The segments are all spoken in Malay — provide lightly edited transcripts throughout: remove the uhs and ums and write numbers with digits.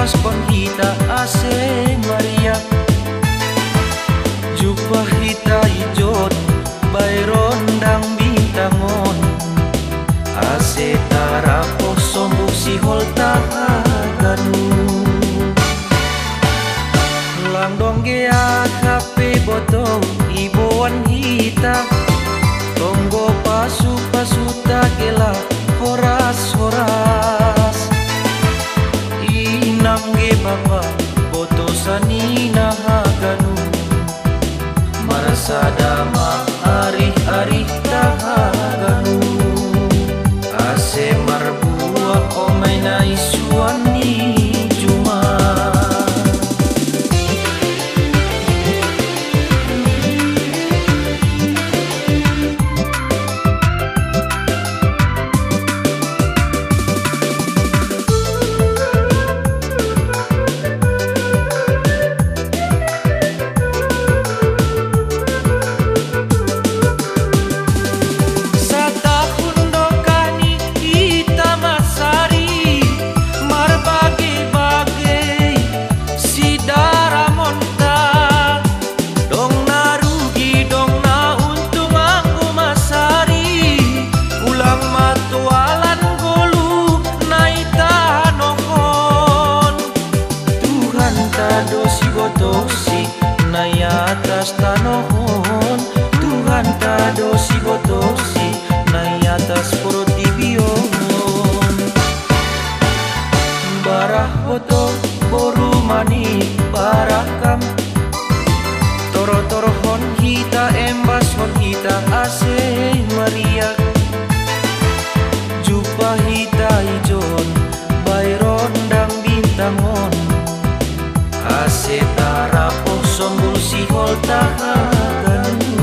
embas kon hita ase Maria jubah hita ijon bayrondang bintangon ase tarapo sombuk si holta aganu lang dongge akape boto iboan hita tonggo pasu pasuta gela horas horas inangge bapa boto sanina haganu marasa dama arih-arih tahaganu ase marbua omai na isuani juma dosi botosi nai atas tanohon Tuhan ta dosi botosi nai atas protibion barah boto boru mani barakam toro-toro hon hita embas hon hita ase Maria jubah hita ijon bayrondang bintangon ase tarapo sombul si holta aganu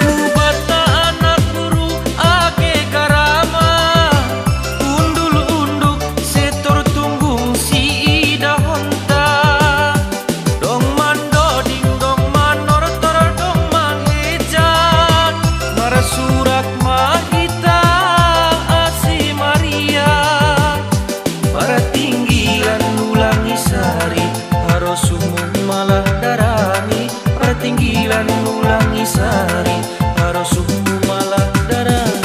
hubata anak guru age karama undul unduk setor tunggung si ida honta dong mando ding dong manor tor dong surak mahita asi Maria para tinggilan ulangi sari harus umum malah darani para tinggilan ulangi sari harus umum malah darani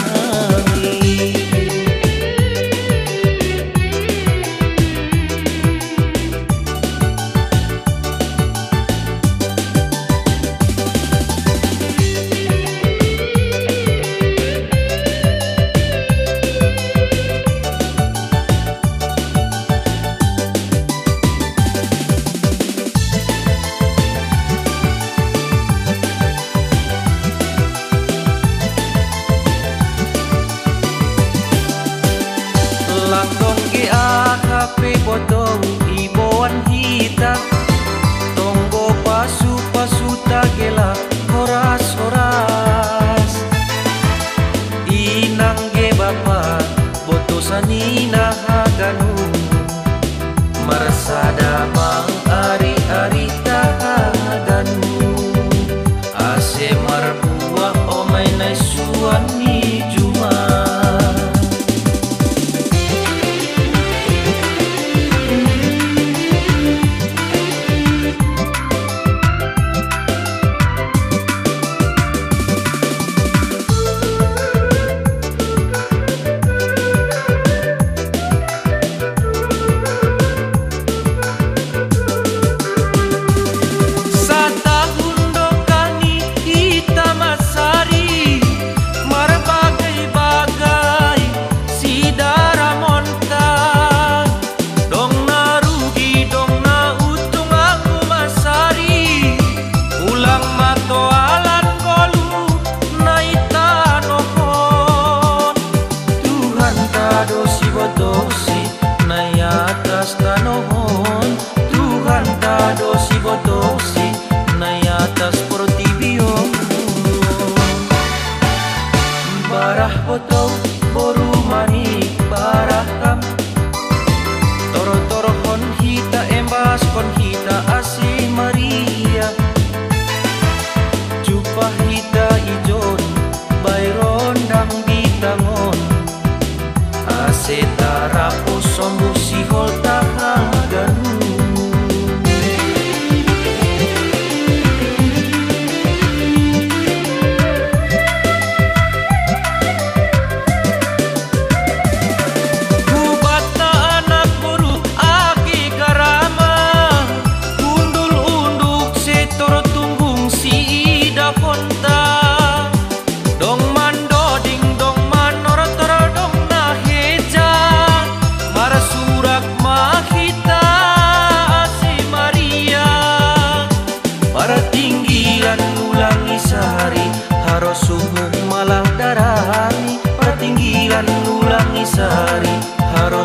langdong ke akape boto iboan hita tonggo pasu pasuta gela horas horas inangge bapa boto sanina haganu marasa damang ari-ari tahaganu ase marbua omai nai suani juma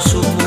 puso mo